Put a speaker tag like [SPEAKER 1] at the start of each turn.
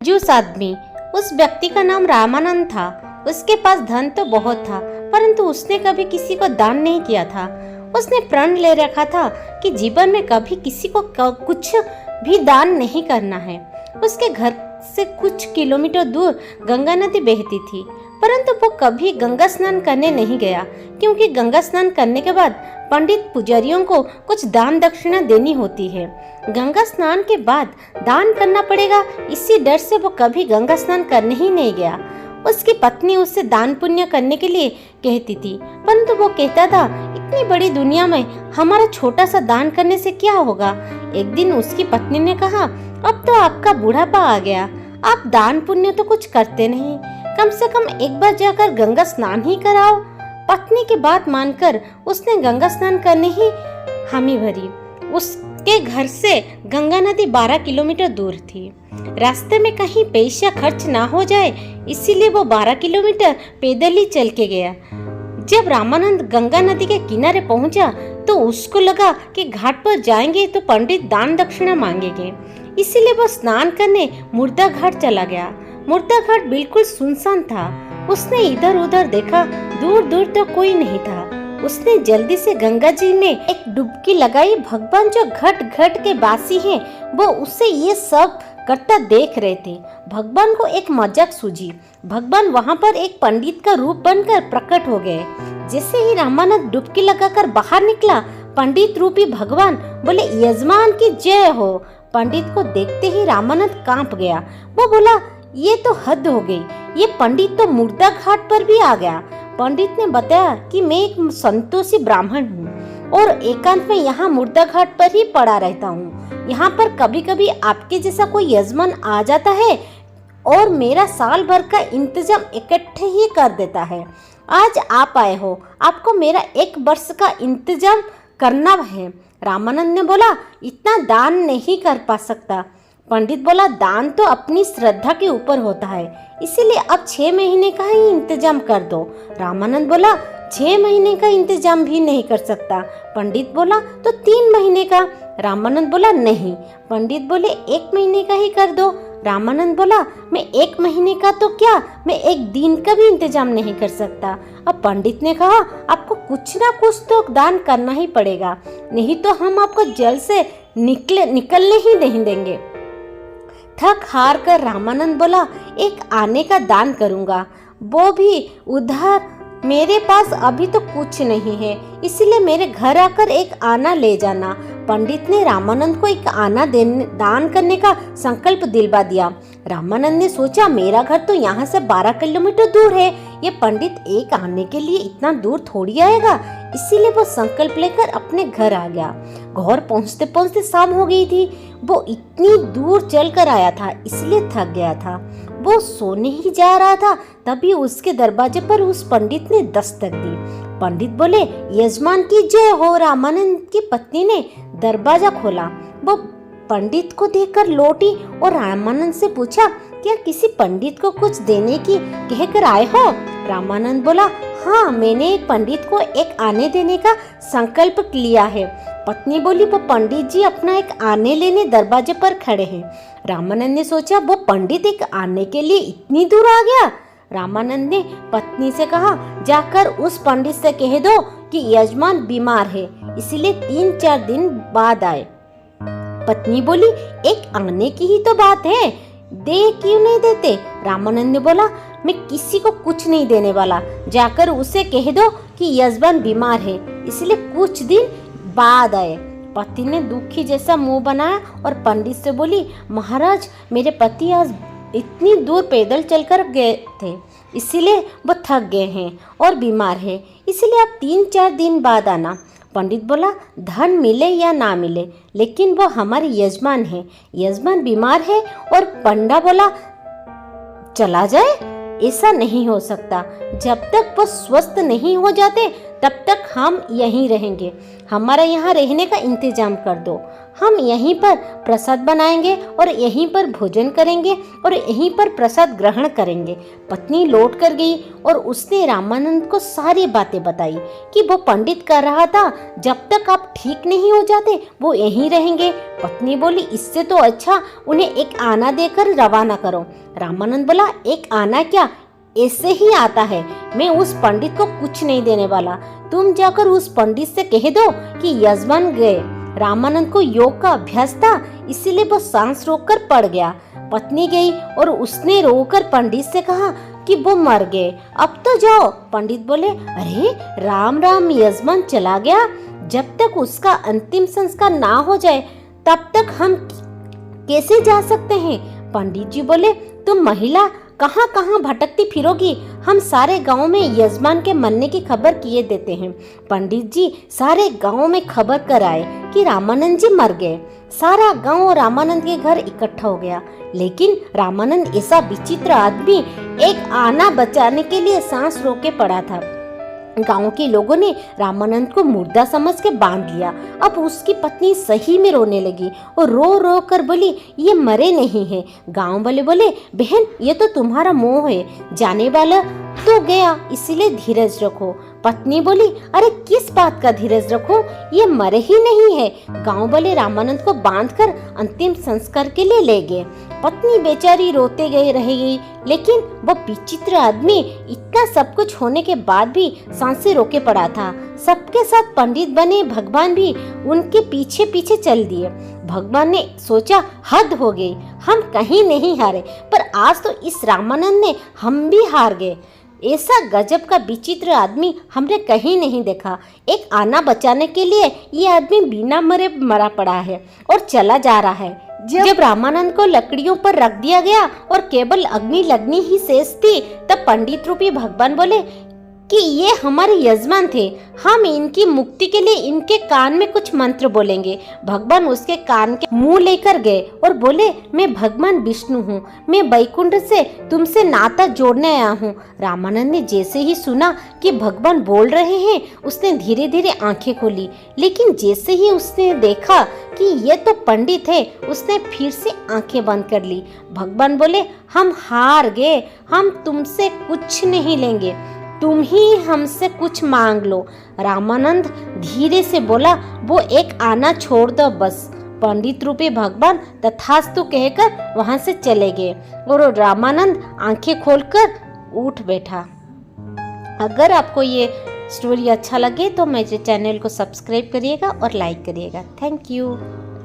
[SPEAKER 1] कंजूस आदमी। उस व्यक्ति का नाम रामानंद था। उसके पास धन तो बहुत था, परंतु उसने कभी किसी को दान नहीं किया था। उसने प्रण ले रखा था कि जीवन में कभी किसी को कुछ भी दान नहीं करना है। उसके घर से कुछ किलोमीटर दूर गंगा नदी बहती थी, परंतु वो कभी गंगा स्नान करने नहीं गया, क्योंकि गंगा स्नान करने के बाद पंडित पुजारियों को कुछ दान दक्षिणा देनी होती है। गंगा स्नान के बाद दान करना पड़ेगा, इसी डर से वो कभी गंगा स्नान करने ही नहीं गया। उसकी पत्नी उससे दान पुण्य करने के लिए कहती थी, परंतु वो कहता था, इतनी बड़ी दुनिया में हमारा छोटा सा दान करने से क्या होगा। एक दिन उसकी पत्नी ने कहा, अब तो आपका बुढ़ापा आ गया, आप दान पुण्य तो कुछ करते नहीं, कम से कम एक बार जाकर गंगा स्नान ही कराओ। पत्नी की बात मानकर उसने गंगा स्नान करने ही हामी भरी। उसके घर से गंगा नदी 12 किलोमीटर दूर थी। रास्ते में कहीं पैसा खर्च ना हो जाए, इसीलिए वो 12 किलोमीटर पैदल ही चल के गया। जब रामानंद गंगा नदी के किनारे पहुंचा तो उसको लगा कि घाट पर जाएंगे तो पंडित दान दक्षिणा मांगेंगे, इसीलिए वो स्नान करने मुर्दा घाट चला गया। मुर्दा घाट बिल्कुल सुनसान था। उसने इधर उधर देखा, दूर दूर तो कोई नहीं था। उसने जल्दी से गंगा जी में एक डुबकी लगाई। भगवान जो घट घट के वासी हैं, वो उसे ये सब करता देख रहे थे। भगवान को एक मजाक सूझी। भगवान वहाँ पर एक पंडित का रूप बनकर प्रकट हो गए। जैसे ही रामानंद डुबकी लगाकर बाहर निकला, पंडित रूपी भगवान बोले, यजमान की जय हो। पंडित को देखते ही रामानंद कांप गया। वो बोला, ये तो हद हो गई, ये पंडित तो मुर्दा घाट पर भी आ गया। पंडित ने बताया कि मैं एक संतोषी ब्राह्मण हूँ और एकांत में यहाँ मुर्दा घाट पर ही पड़ा रहता हूँ। यहाँ पर कभी कभी आपके जैसा कोई यजमान आ जाता है और मेरा साल भर का इंतजाम इकट्ठे ही कर देता है। आज आप आए हो, आपको मेरा 1 वर्ष का इंतजाम करना है। रामानंद ने बोला, इतना दान नहीं कर पा सकता। पंडित बोला, दान तो अपनी श्रद्धा के ऊपर होता है, इसीलिए अब 6 महीने का ही इंतजाम कर दो। रामानंद बोला, 6 महीने का इंतजाम भी नहीं कर सकता। पंडित बोला, तो 3 महीने का। रामानंद बोला, नहीं। पंडित बोले, 1 महीने का ही कर दो। रामानंद बोला, मैं 1 महीने का तो क्या, मैं 1 दिन का भी इंतजाम नहीं कर सकता। अब पंडित ने कहा, आपको कुछ ना कुछ तो दान करना ही पड़ेगा, नहीं तो हम आपको जल से निकलने ही नहीं देंगे। थक हार कर रामानंद बोला, एक आने का दान करूंगा, वो भी उधार। मेरे पास अभी तो कुछ नहीं है, इसलिए मेरे घर आकर एक आना ले जाना। पंडित ने रामानंद को एक आना दान करने का संकल्प दिलवा दिया। रामानंद ने सोचा, मेरा घर तो यहाँ से 12 किलोमीटर दूर है, ये पंडित एक आने के लिए इतना दूर थोड़ी आएगा। इसीलिए वो संकल्प लेकर अपने घर आ गया। घर पहुँचते पहुँचते शाम हो गई थी। वो इतनी दूर चल कर आया था, इसलिए थक गया था। वो सोने ही जा रहा था, तभी उसके दरवाजे पर उस पंडित ने दस्तक दी। पंडित बोले, यजमान की जय हो। रामानंद की पत्नी ने दरवाजा खोला। वो पंडित को देखकर लौटी और रामानंद से पूछा, क्या किसी पंडित को कुछ देने की कहकर आए हो? रामानंद बोला, हाँ, मैंने एक पंडित को एक आने देने का संकल्प लिया है। पत्नी बोली, वो पंडित जी अपना एक आने लेने दरवाजे पर खड़े हैं। रामानंद ने सोचा, वो पंडित एक आने के लिए इतनी दूर आ गया। रामानंद ने पत्नी से कहा, जाकर उस पंडित से कह दो कि यजमान बीमार है, इसलिए 3-4 दिन बाद आए। पत्नी बोली, एक आने की ही तो बात है, दे क्यों नहीं देते? रामानंद ने बोला, मैं किसी को कुछ नहीं देने वाला, जाकर उसे कह दो कि यजमान बीमार है, इसलिए कुछ दिन बाद आए। पति ने दुखी जैसा मुंह बनाया और पंडित से बोली, महाराज, मेरे पति आज इतनी दूर पैदल चलकर गए थे, इसीलिए वो थक गए हैं और बीमार है, इसलिए आप 3-4 दिन बाद आना। पंडित बोला, धन मिले या ना मिले, लेकिन वो हमारे यजमान है, यजमान बीमार है। और पंडा बोला, चला जाए? ऐसा नहीं हो सकता, जब तक वो स्वस्थ नहीं हो जाते तब तक हम यहीं रहेंगे। हमारा यहाँ रहने का इंतजाम कर दो। हम यहीं पर प्रसाद बनाएंगे और यहीं पर भोजन करेंगे और यहीं पर प्रसाद ग्रहण करेंगे। पत्नी लौट कर गई और उसने रामानंद को सारी बातें बताई कि वो पंडित कह रहा था जब तक आप ठीक नहीं हो जाते वो यहीं रहेंगे। पत्नी बोली इससे तो अच्छा उन्हें एक आना देकर रवाना करो। रामानंद बोला एक आना क्या, ऐसे ही आता है, मैं उस पंडित को कुछ नहीं देने वाला। तुम जाकर उस पंडित से कह दो कि यजमान गए। रामानंद को योग का अभ्यास था, इसीलिए वो सांस रोककर पड़ गया। पत्नी गई और उसने रोकर पंडित से कहा कि वो मर गए, अब तो जाओ। पंडित बोले अरे राम राम, यजमान चला गया, जब तक उसका अंतिम संस्कार ना हो जाए तब तक हम कैसे जा सकते हैं। पंडित जी बोले तुम महिला कहाँ कहाँ भटकती फिरोगी, हम सारे गांव में यजमान के मरने की खबर किए देते हैं। पंडित जी सारे गांव में खबर कराए कि रामानंद जी मर गए। सारा गांव रामानंद के घर इकट्ठा हो गया, लेकिन रामानंद ऐसा विचित्र आदमी एक आना बचाने के लिए सांस रोके पड़ा था। गांव के लोगों ने रामानंद को मुर्दा समझ के बांध लिया। अब उसकी पत्नी सही में रोने लगी और रो रो कर बोली ये मरे नहीं है। गांव वाले बोले बहन ये तो तुम्हारा मोह है, जाने वाला तो गया, इसीलिए धीरज रखो। पत्नी बोली अरे किस बात का धीरज रखो, ये मरे ही नहीं है। गांव वाले रामानंद को बांधकर अंतिम संस्कार के लिए ले गए। पत्नी बेचारी रोते गए रह गई, लेकिन वो विचित्र आदमी इतना सब कुछ होने के बाद भी सांसें रोके पड़ा था। सबके साथ पंडित बने भगवान भी उनके पीछे पीछे चल दिए। भगवान ने सोचा हद हो गई, हम कहीं नहीं हारे, पर आज तो इस रामानंद ने हम भी हार गए। ऐसा गजब का विचित्र आदमी हमने कहीं नहीं देखा। एक आना बचाने के लिए ये आदमी बिना मरे मरा पड़ा है और चला जा रहा है। जब रामानंद को लकड़ियों पर रख दिया गया और केवल अग्नि लगनी ही शेष थी, तब पंडित रूपी भगवान बोले कि ये हमारे यजमान थे, हम इनकी मुक्ति के लिए इनके कान में कुछ मंत्र बोलेंगे। भगवान उसके कान के मुंह लेकर गए और बोले मैं भगवान विष्णु हूँ, मैं वैकुंठ से तुमसे नाता जोड़ने आया हूँ। रामानंद ने जैसे ही सुना कि भगवान बोल रहे हैं, उसने धीरे धीरे आंखें खोली, लेकिन जैसे ही उसने देखा कि ये तो पंडित है, उसने फिर से आंखें बंद कर ली। भगवान बोले हम हार गए, हम तुमसे कुछ नहीं लेंगे, तुम ही हमसे कुछ मांग लो। रामानंद धीरे से बोला वो एक आना छोड़ दो बस। पंडित रूपी भगवान तथास्तु कहकर वहां से चले गए और रामानंद आंखें खोलकर उठ बैठा। अगर आपको ये स्टोरी अच्छा लगे तो मेरे चैनल को सब्सक्राइब करिएगा और लाइक करिएगा। Thank you.